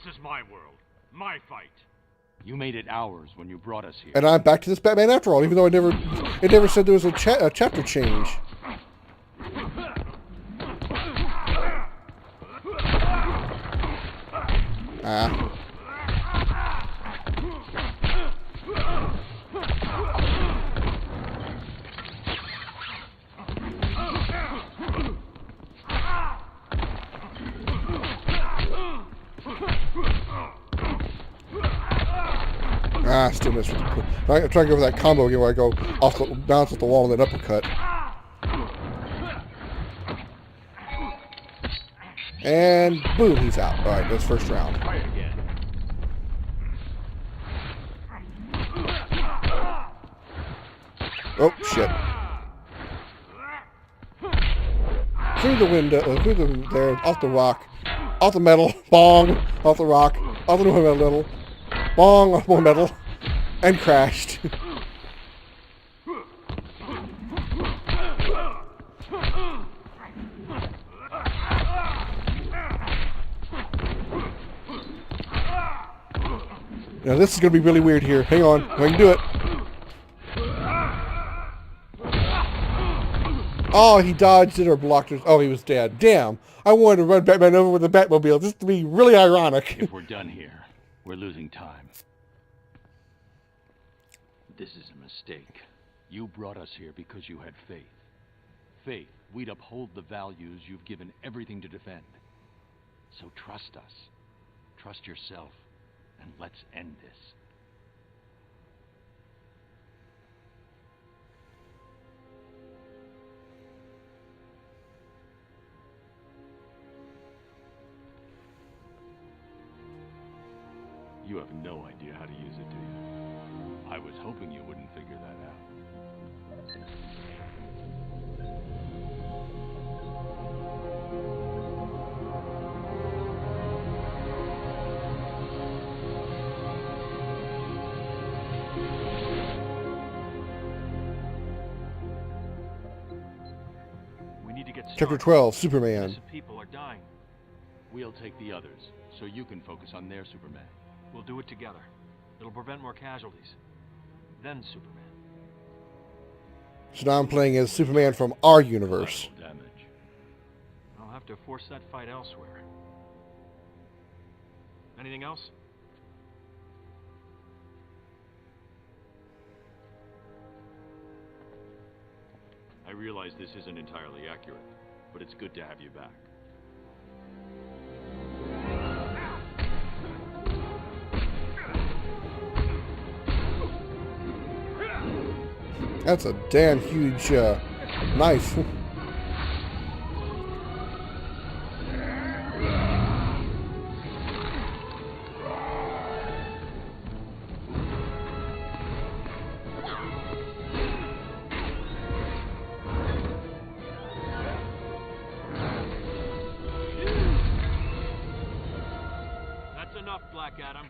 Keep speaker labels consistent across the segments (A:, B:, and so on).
A: is my world. My fight.
B: You made it ours when you brought us here.
C: And I'm back to this Batman after all, even though it never said there was a chapter change. Ah. Ah, still missed with the... I'm trying to go for that combo again where I go off the, bounce off the wall and then uppercut. And boom, he's out. Alright, that's first round. Oh, shit. Through the window, through the, there, off the rock, off the metal, bong, off the rock, off the metal, bong, off more metal, and crashed. Now this is going to be really weird here. Hang on, I can do it. Oh, he dodged it or blocked it. Oh, he was dead. Damn. I wanted to run Batman over with the Batmobile. This would be really ironic.
B: If we're done here, we're losing time. This is a mistake. You brought us here because you had faith. Faith we'd uphold the values you've given everything to defend. So trust us. Trust yourself. And let's end this. You have no idea how to use it, do you? I was hoping you wouldn't figure that out. We need to get started.
C: Chapter 12, Superman.
B: Innocent people are dying. We'll take the others, so you can focus on their Superman.
A: We'll do it together. It'll prevent more casualties. Then Superman.
C: So now I'm playing as Superman from our universe.
B: Damage.
A: I'll have to force that fight elsewhere. Anything else?
B: I realize this isn't entirely accurate, but it's good to have you back.
C: That's a damn huge knife.
A: That's enough, Black Adam.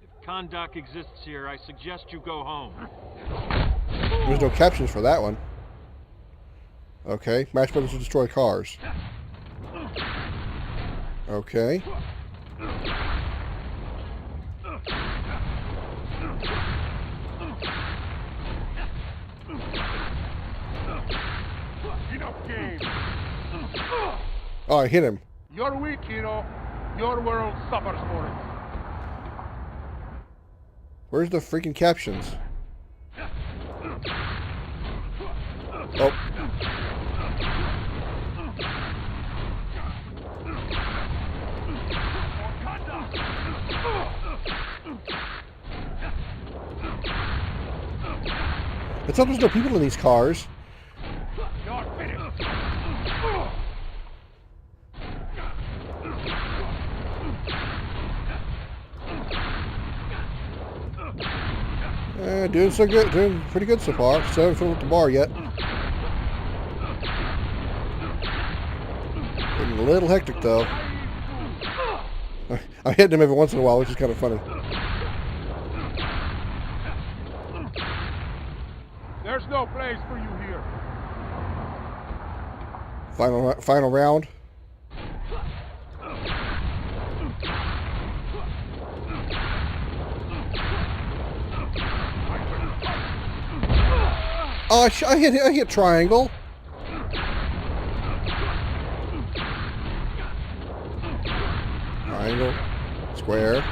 A: If Kahndaq exists here, I suggest you go home.
C: There's no captions for that one. Okay, match buttons to destroy cars. Okay.
D: Enough game.
C: Oh, I hit him.
D: You're weak, hero. Your world suffers for it.
C: Where's the freaking captions? Oh. Let's hope there's no people in these cars.
D: You're finished.
C: Doing so good, doing pretty good so far. Still haven't filled up the bar yet. Getting a little hectic though. I'm hitting him every once in a while, which is kind of funny.
D: There's no place for you here.
C: Final round. Oh, I hit triangle. Triangle. Square.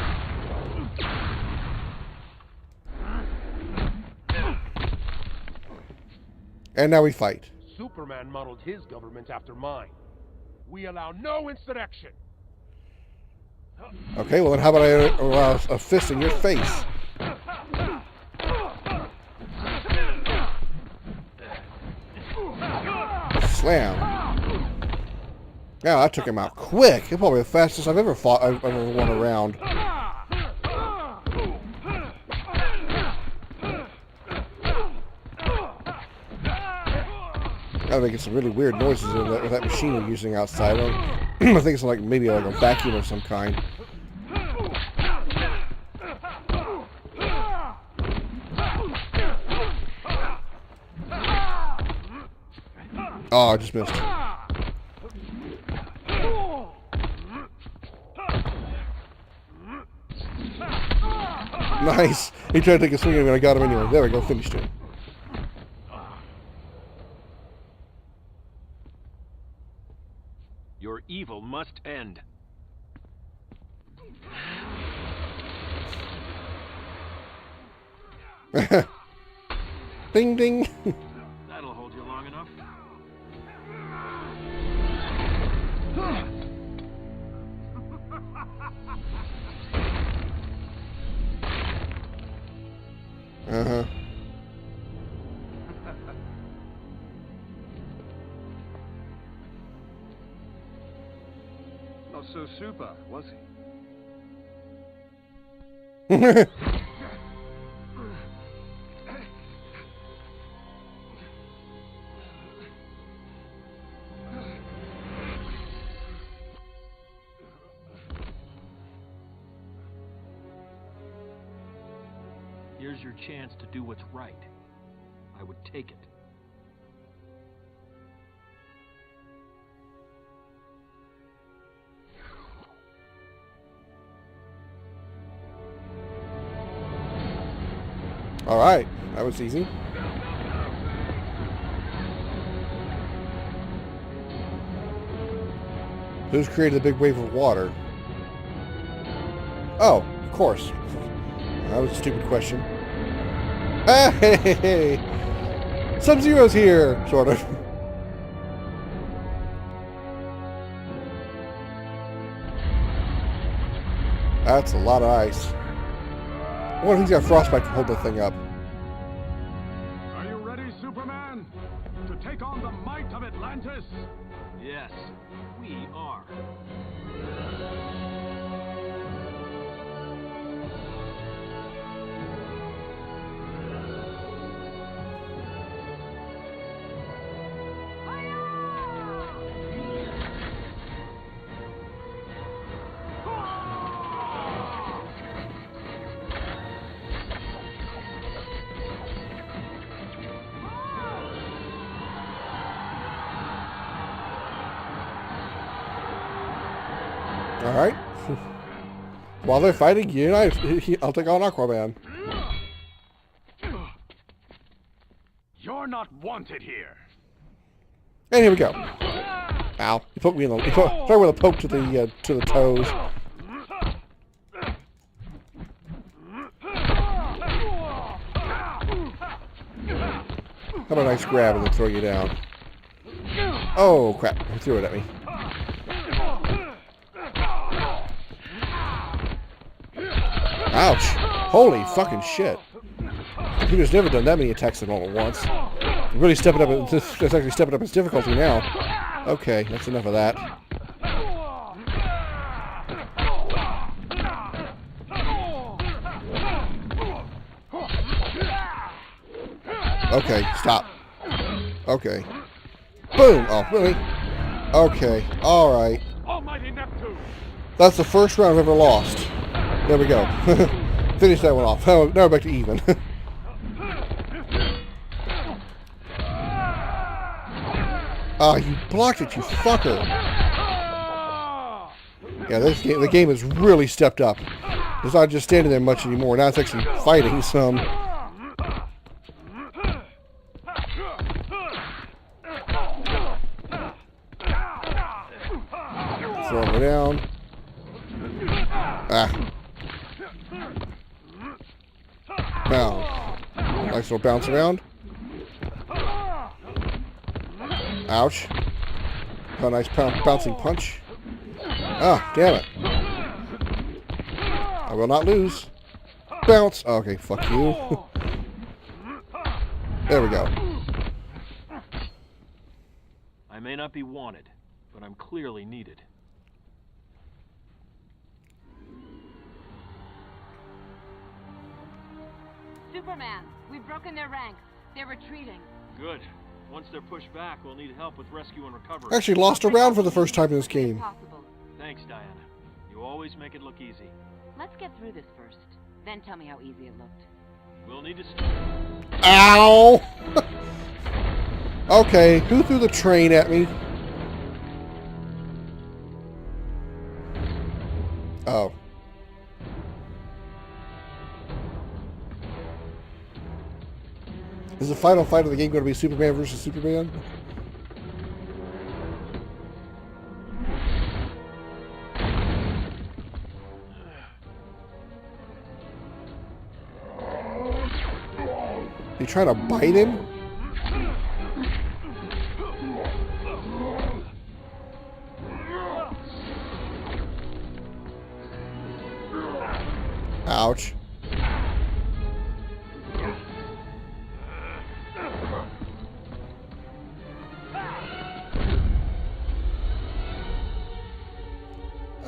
C: And now we fight.
D: Superman modeled his government after mine. We allow no insurrection.
C: Okay, well then how about I allow a fist in your face? Slam. Yeah, that took him out quick. It's probably the fastest I've ever fought. I've ever won a round. I'm making some really weird noises with that machine we're using outside. I think it's like maybe like a vacuum of some kind. Oh, I just missed. Nice. He tried to take a swing at me and I got him anyway. There we go. Finished it.
A: Your evil must end.
C: Ding ding.
A: That'll hold you long enough.
C: Uh-huh.
E: Not so super, was he?
A: Here's your chance to do what's right. I would take it.
C: All right, that was easy. Who's created the big wave of water? Oh, of course. That was a stupid question. Hey! Sub-Zero's here, sort of. That's a lot of ice. I wonder if he's got frostbite to hold the thing up.
E: Are you ready, Superman? To take on the might of Atlantis?
A: Yes, we are.
C: All right. While they're fighting, you and I'll take on Aquaman.
E: You're not wanted here.
C: And here we go. Ow! He poked me in the. He started with a poke to the toes. How about a nice grab and then throw you down? Oh crap! He threw it at me. Ouch! Holy fucking shit! Computer's never done that many attacks all at once. Really stepping up. It's actually stepping up its difficulty now. Okay, that's enough of that. Okay, stop. Okay. Boom! Oh, really? Okay, alright.
D: Almighty Neptune!
C: That's the first round I've ever lost. There we go. Finish that one off. Now we're back to even. Ah, you blocked it, you fucker. Yeah, the game has really stepped up. It's not just standing there much anymore. Now it's actually fighting some. Go down. Ah. Now. Nice little bounce around. Ouch. A nice bouncing punch. Ah, damn it. I will not lose. Bounce. Okay, fuck you. There we go.
A: I may not be wanted, but I'm clearly needed.
F: Superman, we've broken their ranks. They're retreating.
A: Good. Once they're pushed back, we'll need help with rescue and recovery.
C: I actually lost a round for the first time in this game.
F: Possible.
A: Thanks, Diana. You always make it look easy.
F: Let's get through this first. Then tell me how easy it looked.
A: We'll need to...
C: Ow! Okay, who threw the train at me? Oh. Is the final fight of the game going to be Superman versus Superman? You trying to bite him? Ouch.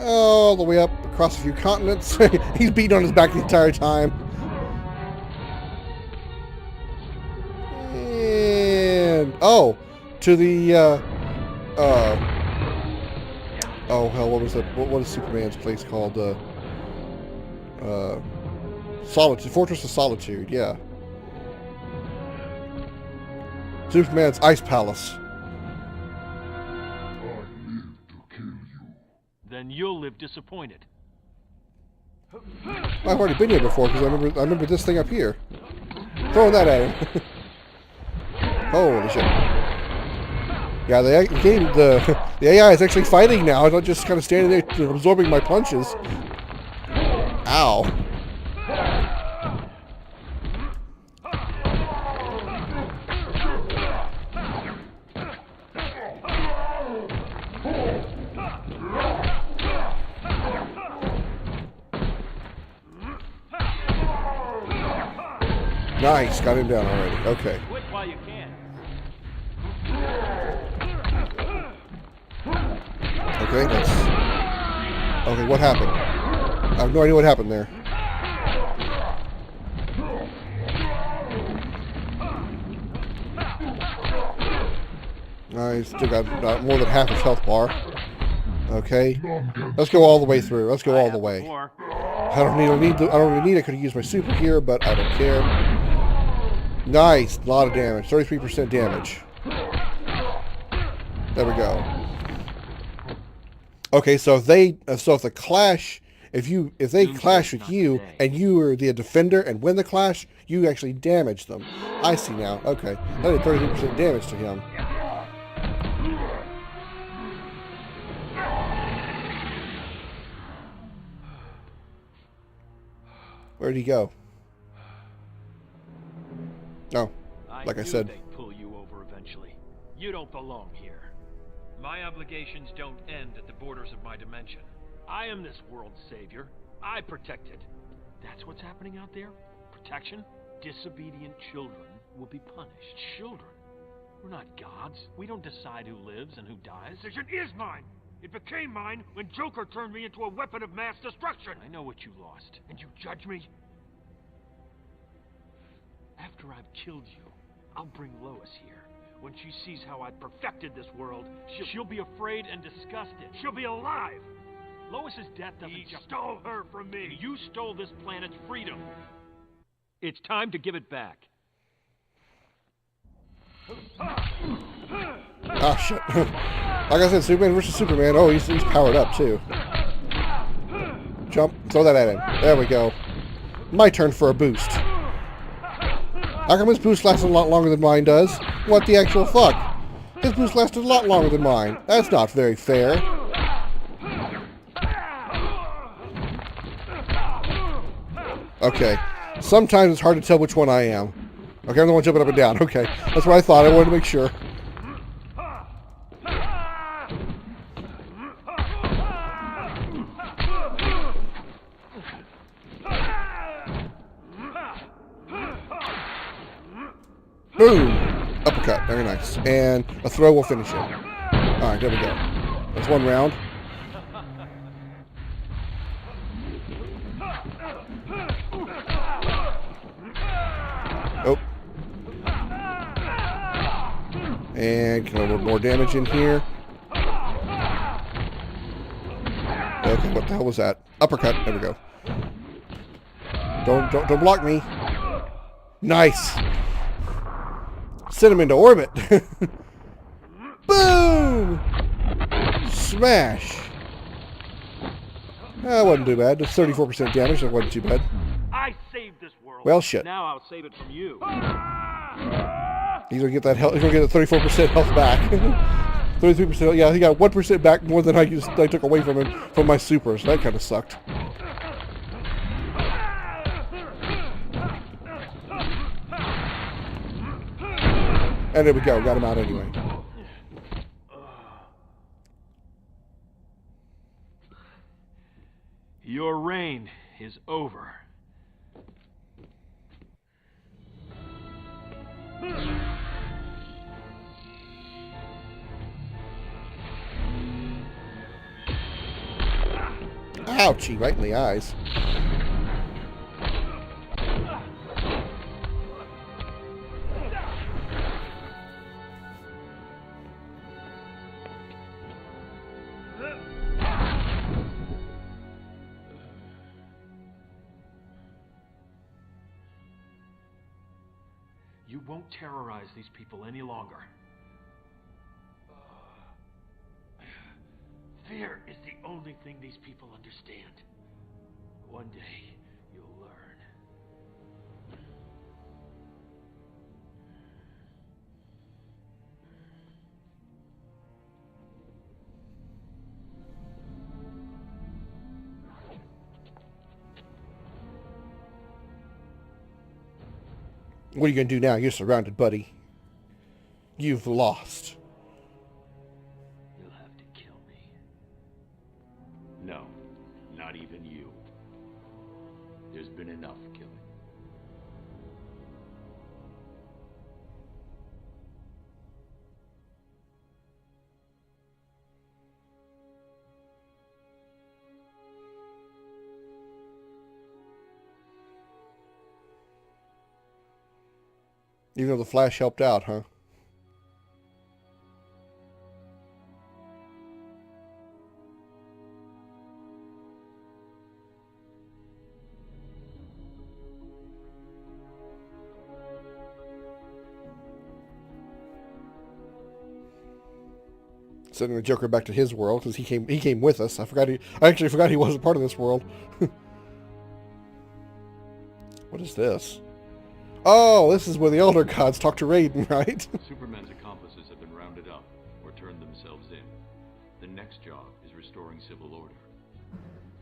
C: All the way up across a few continents. He's beating on his back the entire time. And oh, to the oh hell, what was that? What is Superman's place called? Solitude, Fortress of Solitude. Yeah. Superman's ice palace.
A: Then you'll live disappointed.
C: I've already been here before because I remember this thing up here. Throwing that at him. Holy shit! Yeah, the AI is actually fighting now. I'm not just kind of standing there absorbing my punches. Ow! Nice, got him down already. Okay.
A: Quit while you can.
C: Okay, that's... Okay, what happened? I have no idea what happened there. I still got more than half his health bar. Okay. Let's go all the way through. Let's go all the way. I don't really need it. I could have used my super here, but I don't care. Nice, a lot of damage. 33% damage. There we go. Okay, so if they clash, if they clash with you and you are the defender and win the clash, you actually damage them. I see now. Okay, that did 33% damage to him. Where'd he go? Oh, like I said.
A: They'd pull you over eventually. You don't belong here. My obligations don't end at the borders of my dimension. I am this world's savior. I protect it. That's what's happening out there? Protection? Disobedient children will be punished. Children? We're not gods. We don't decide who lives and who dies.
D: The decision is mine. It became mine when Joker turned me into a weapon of mass destruction.
A: I know what you lost.
D: And you judge me?
A: After I've killed you, I'll bring Lois here. When she sees how I perfected this world, she'll be afraid and disgusted.
D: She'll be alive.
A: Lois's death doesn't
D: He stole her from me.
A: You stole this planet's freedom. It's time to give it back.
C: Ah, shit. Like I said, Superman versus Superman. Oh, he's powered up, too. Jump. Throw that at him. There we go. My turn for a boost. How come his boost lasts a lot longer than mine does? What the actual fuck? His boost lasted a lot longer than mine. That's not very fair. Okay. Sometimes it's hard to tell which one I am. Okay, I'm the one jumping up and down. Okay. That's what I thought. I wanted to make sure. Boom! Uppercut. Very nice. And a throw will finish it. Alright, there we go. That's one round. Oh. And get a little more damage in here. Okay, what the hell was that? Uppercut. There we go. Don't block me. Nice. Send him into orbit. Boom! Smash. That wasn't too bad. It's 34% damage. That wasn't too bad.
A: I saved this world.
C: Well, shit.
A: Now I'll save it from you.
C: He's gonna get that health. He's gonna get the 34% health back. 33%. Yeah, he got 1% back more than I took away from him from my super. So that kind of sucked. And there we go. Got him out anyway.
A: Your reign is over.
C: Ouchie, right in the eyes.
A: You won't terrorize these people any longer. Fear is the only thing these people understand. One day, you'll learn.
C: What are you going to do now? You're surrounded, buddy. You've lost.
A: You'll have to kill me.
B: No, not even you. There's been enough killing.
C: Even though the Flash helped out, huh? Sending the Joker back to his world because he came with us. I actually forgot he wasn't part of this world. What is this? Oh, this is where the Elder Gods talk to Raiden, right?
B: Superman's accomplices have been rounded up or turned themselves in. The next job is restoring civil order.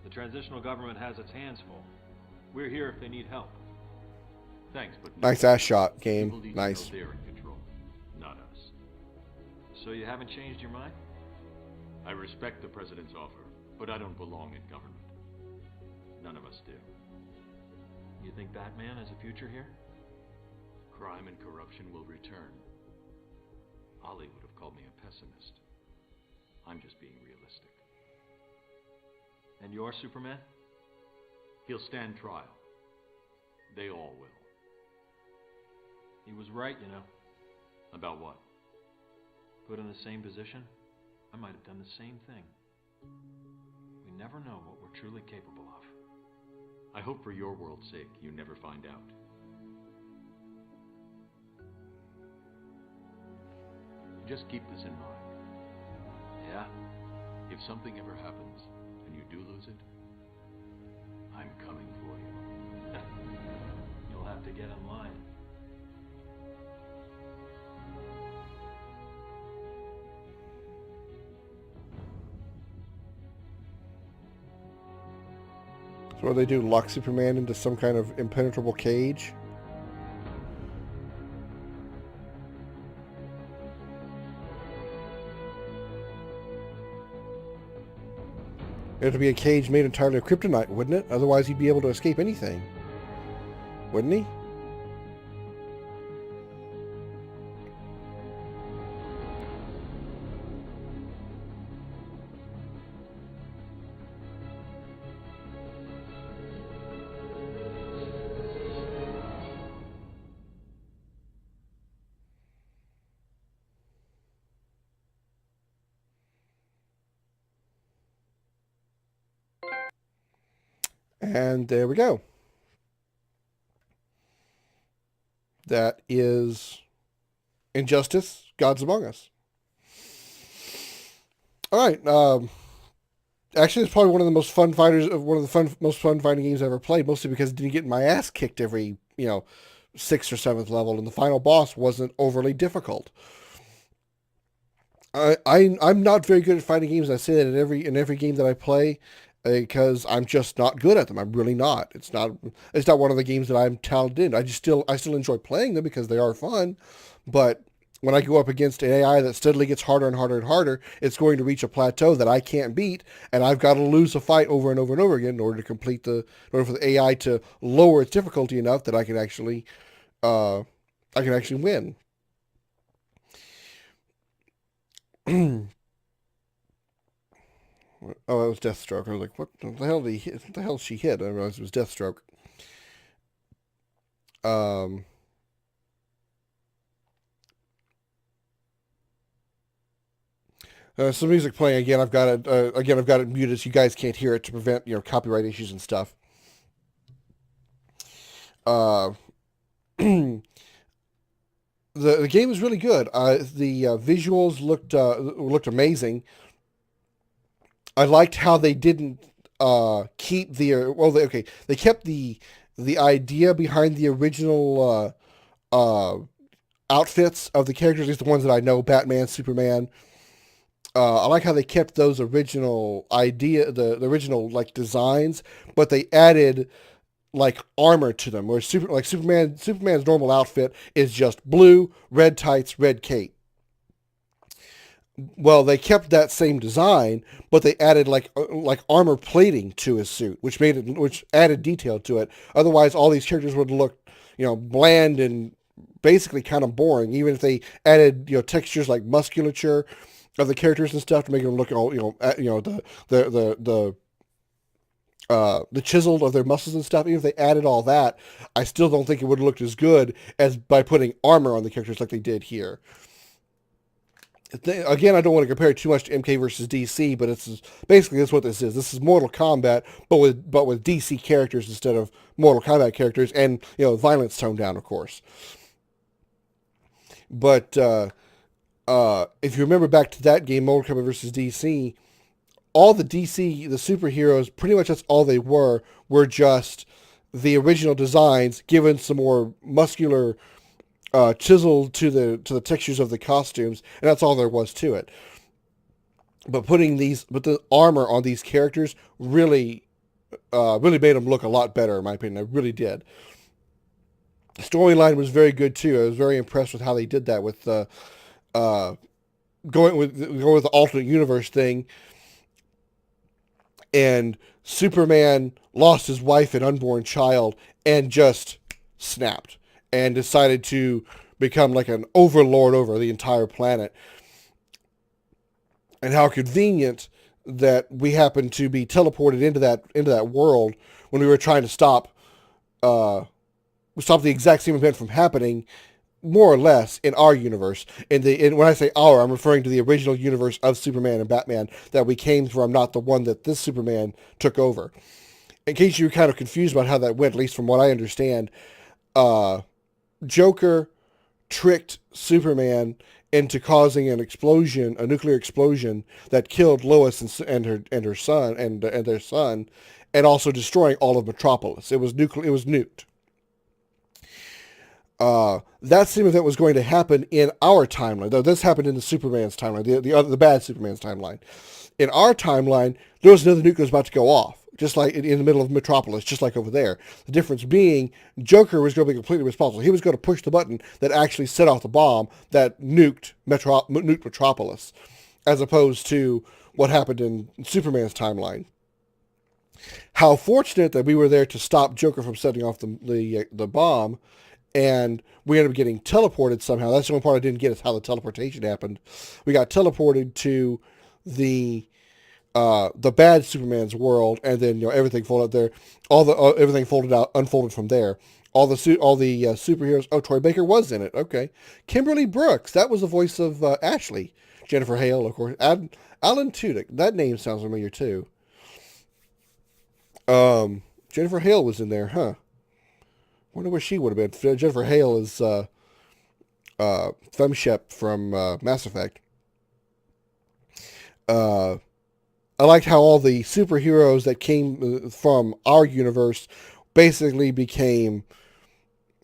A: The transitional government has its hands full. We're here if they need help.
B: Thanks, but no.
C: Nice ass shot, game.
B: People need to know
C: Nice.
B: they're in control, not us.
A: So you haven't changed your mind?
B: I respect the president's offer, but I don't belong in government. None of us do.
A: You think Batman has a future here?
B: Crime and corruption will return. Ollie would have called me a pessimist. I'm just being realistic.
A: And you're Superman?
B: He'll stand trial. They all will.
A: He was right, you know.
B: About what?
A: Put in the same position, I might have done the same thing. We never know what we're truly capable of.
B: I hope for your world's sake you never find out. Just keep this in mind.
A: Yeah?
B: If something ever happens and you do lose it, I'm coming for you.
A: You'll have to get in line.
C: So what do they do? Lock Superman into some kind of impenetrable cage? It would be a cage made entirely of kryptonite, wouldn't it? Otherwise he'd be able to escape anything. Wouldn't he? And there we go. That is Injustice, Gods Among Us. All right. Actually, it's probably one of the most fun most fun fighting games I've ever played, mostly because I didn't get my ass kicked every, 6th or 7th level, and the final boss wasn't overly difficult. I'm not very good at fighting games. I say that in every game that I play, because I'm just not good at them. I'm really not. It's not one of the games that I'm talented in. I still enjoy playing them because they are fun, but when I go up against an AI that steadily gets harder and harder and harder, it's going to reach a plateau that I can't beat, and I've got to lose a fight over and over and over again in order for the AI to lower its difficulty enough that I can actually win. Oh, it was Deathstroke. I was like, what the hell did he hit? What the hell she hit? I realized it was Deathstroke. Some music playing again. I've got it muted so you guys can't hear it to prevent copyright issues and stuff. The game was really good. The visuals looked amazing. I liked how they didn't keep they kept the idea behind the original outfits of the characters, at least the ones that I know, Batman, Superman. I like how they kept those original the original designs, but they added armor to them. Where Superman's normal outfit is just blue, red tights, red cape. Well, they kept that same design, but they added armor plating to his suit, which added detail to it. Otherwise, all these characters would look, bland and basically kind of boring. Even if they added, textures like musculature of the characters and stuff to make them look all, the chiseled of their muscles and stuff. Even if they added all that, I still don't think it would have looked as good as by putting armor on the characters like they did here. Again, I don't want to compare too much to MK versus DC, but that's what this is. This is Mortal Kombat, but with DC characters instead of Mortal Kombat characters, and violence toned down, of course. But if you remember back to that game, Mortal Kombat versus DC, all the superheroes, pretty much that's all they were just the original designs given some more muscular chisel to the textures of the costumes, and that's all there was to it. But the armor on these characters really made them look a lot better, in my opinion. It really did. The storyline was very good too. I was very impressed with how they did that with going with the alternate universe thing. And Superman lost his wife and unborn child and just snapped and decided to become like an overlord over the entire planet. And how convenient that we happened to be teleported into that world when we were trying to stop the exact same event from happening, more or less, in our universe. And when I say our, I'm referring to the original universe of Superman and Batman that we came from, not the one that this Superman took over. In case you were kind of confused about how that went, at least from what I understand, Joker tricked Superman into causing a nuclear explosion that killed Lois and her son and their son, and also destroying all of Metropolis. It was nuked. That same event was going to happen in our timeline, though this happened in the Superman's timeline, the bad Superman's timeline. In our timeline, there was another nuke that was about to go off. just like in the middle of Metropolis, just like over there. The difference being, Joker was going to be completely responsible. He was going to push the button that actually set off the bomb that nuked Metropolis, as opposed to what happened in Superman's timeline. How fortunate that we were there to stop Joker from setting off the bomb, and we ended up getting teleported somehow. That's the only part I didn't get, is how the teleportation happened. We got teleported to the bad Superman's world, and then everything folded there. Everything unfolded from there. All the superheroes. Oh, Troy Baker was in it. Okay, Kimberly Brooks. That was the voice of Ashley. Jennifer Hale, of course. Alan Tudyk. That name sounds familiar too. Jennifer Hale was in there, huh? Wonder where she would have been. Jennifer Hale is Femshep from Mass Effect. I liked how all the superheroes that came from our universe basically became,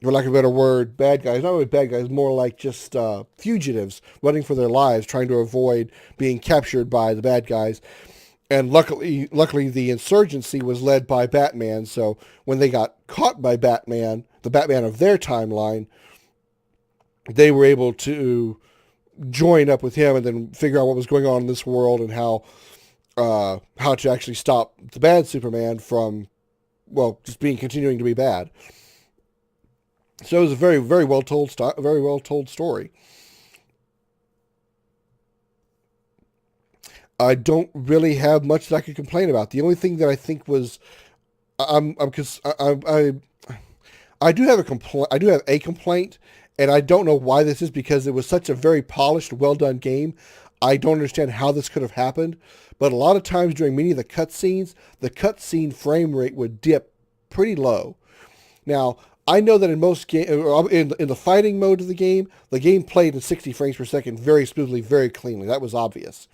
C: for lack of a better word, bad guys. Not really bad guys, more like just fugitives running for their lives, trying to avoid being captured by the bad guys. And luckily, the insurgency was led by Batman. So when they got caught by Batman, the Batman of their timeline, they were able to join up with him and then figure out what was going on in this world and how to actually stop the bad Superman from, just continuing to be bad. So it was a very, very well told story. I don't really have much that I could complain about. The only thing that I think was, I do have a complaint, and I don't know why this is, because it was such a very polished, well done game. I don't understand how this could have happened, but a lot of times during many of the cutscenes, the cutscene frame rate would dip pretty low. Now, I know that in most in the fighting mode of the game played at 60 frames per second very smoothly, very cleanly. That was obvious.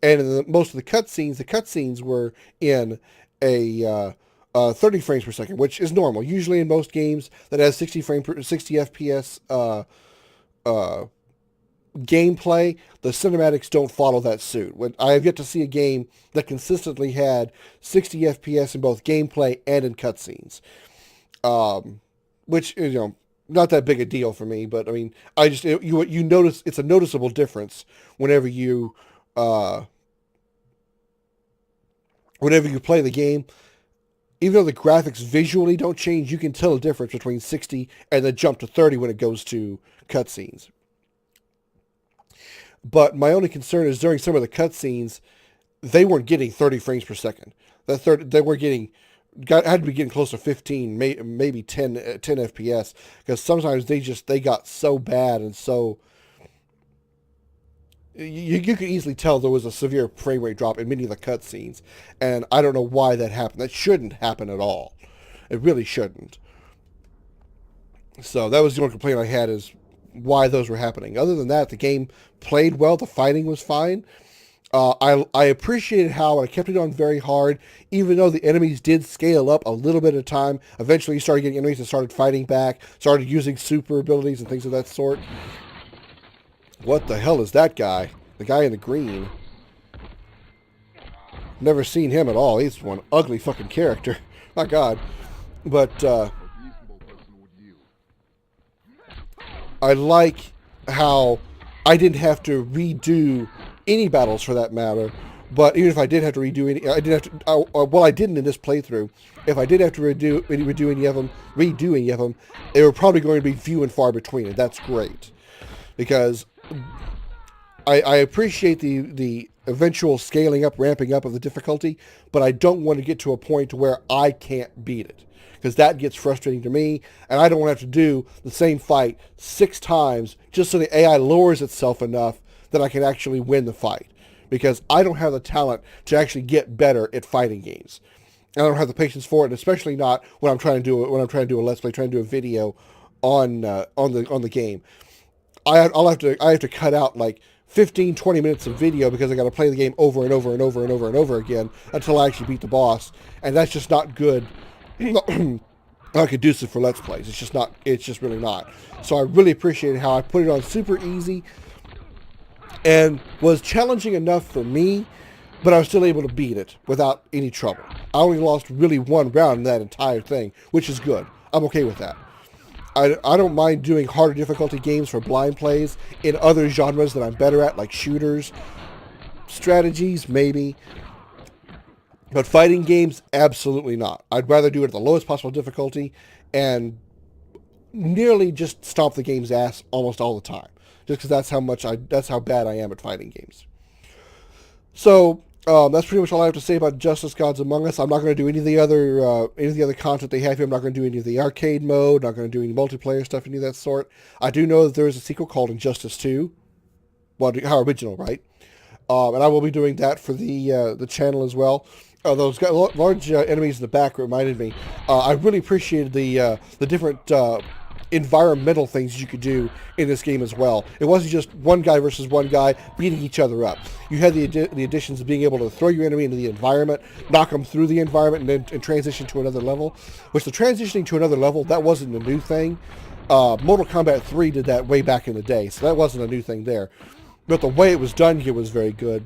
C: And in most of the cutscenes were in a 30 frames per second, which is normal. Usually in most games that has 60 FPS gameplay, the cinematics don't follow that suit. I have yet to see a game that consistently had 60 FPS in both gameplay and in cutscenes. Which, not that big a deal for me, but I mean, you notice it's a noticeable difference whenever you play the game. Even though the graphics visually don't change, you can tell a difference between 60 and then jump to 30 when it goes to cutscenes. But my only concern is during some of the cutscenes, they weren't getting 30 frames per second. They were had to be getting close to 15, maybe 10 FPS, because sometimes they got so bad and so. You could easily tell there was a severe frame rate drop in many of the cutscenes, and I don't know why that happened. That shouldn't happen at all. It really shouldn't. So that was the only complaint I had, is why those were happening. Other than that, the game played well. The fighting was fine. I appreciated how I kept it on very hard, even though the enemies did scale up a little bit at a time. Eventually, you started getting enemies that started fighting back, started using super abilities and things of that sort. What the hell is that guy? The guy in the green. Never seen him at all. He's one ugly fucking character. My God. But I like how I didn't have to redo any battles for that matter. But even if I did have to redo any, I didn't have to. Well, I didn't in this playthrough. If I did have to redo any of them, they were probably going to be few and far between, and that's great, because I appreciate the eventual scaling up, ramping up of the difficulty, but I don't want to get to a point where I can't beat it, because that gets frustrating to me, and I don't want to have to do the same fight 6 times just so the AI lowers itself enough that I can actually win the fight, because I don't have the talent to actually get better at fighting games. I don't have the patience for it, and especially not when I'm trying to do a let's play, trying to do a video on the game. I have to cut out like 15, 20 minutes of video because I got to play the game over and over and over and over and over again until I actually beat the boss, and that's just not good. Not conducive for Let's Plays. It's just really not. So I really appreciated how I put it on super easy, and was challenging enough for me, but I was still able to beat it without any trouble. I only lost really one round in that entire thing, which is good. I'm okay with that. I don't mind doing harder difficulty games for blind plays in other genres that I'm better at, like shooters, strategies, maybe. But fighting games, absolutely not. I'd rather do it at the lowest possible difficulty and nearly just stomp the game's ass almost all the time. Just because that's how bad I am at fighting games. So that's pretty much all I have to say about Justice Gods Among Us. I'm not going to do any of the other content they have here. I'm not going to do any of the arcade mode. Not going to do any multiplayer stuff, any of that sort. I do know that there is a sequel called Injustice 2. Well, how original, right? And I will be doing that for the channel as well. Those large enemies in the back reminded me. I really appreciated the different environmental things you could do in this game as well. It wasn't just one guy versus one guy beating each other up. You had the additions of being able to throw your enemy into the environment, knock them through the environment, and transition to another level. Which the transitioning to another level, that wasn't a new thing. Mortal Kombat 3 did that way back in the day, so that wasn't a new thing there. But the way it was done here was very good.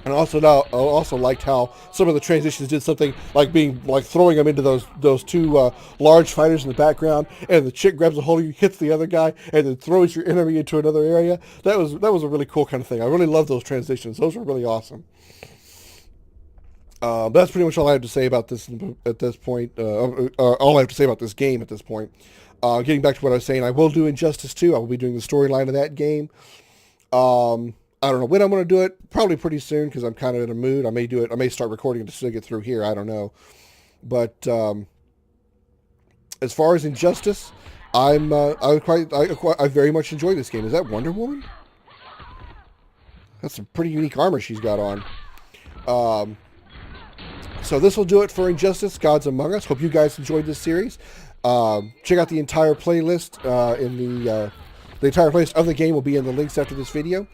C: And I also liked how some of the transitions did something like throwing them into those two large fighters in the background, and the chick grabs a hold of you, hits the other guy, and then throws your enemy into another area. That was a really cool kind of thing. I really love those transitions. Those were really awesome. That's pretty much all I have to say about this at this point. All I have to say about this game at this point. Getting back to what I was saying, I will do Injustice 2. I will be doing the storyline of that game. I don't know when I'm going to do it. Probably pretty soon because I'm kind of in a mood. I may do it. I may start recording it to still get through here. I don't know. But as far as Injustice, I very much enjoy this game. Is that Wonder Woman? That's some pretty unique armor she's got on. So this will do it for Injustice: Gods Among Us. Hope you guys enjoyed this series. Check out the entire playlist. The entire playlist of the game will be in the links after this video.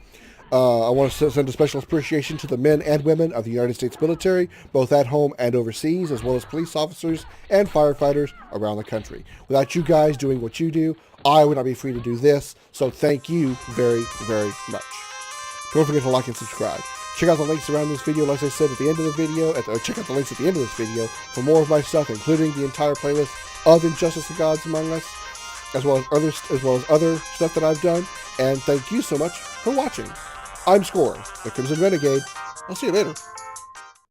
C: I want to send a special appreciation to the men and women of the United States military, both at home and overseas, as well as police officers and firefighters around the country. Without you guys doing what you do, I would not be free to do this, so thank you very, very much. Don't forget to like and subscribe. Check out the links around this video, like I said, at the end of the video. Check out the links at the end of this video for more of my stuff, including the entire playlist of Injustice: Gods Among Us, as well as other stuff that I've done. And thank you so much for watching. I'm Scoryth, the Crimson Renegade. I'll see you later.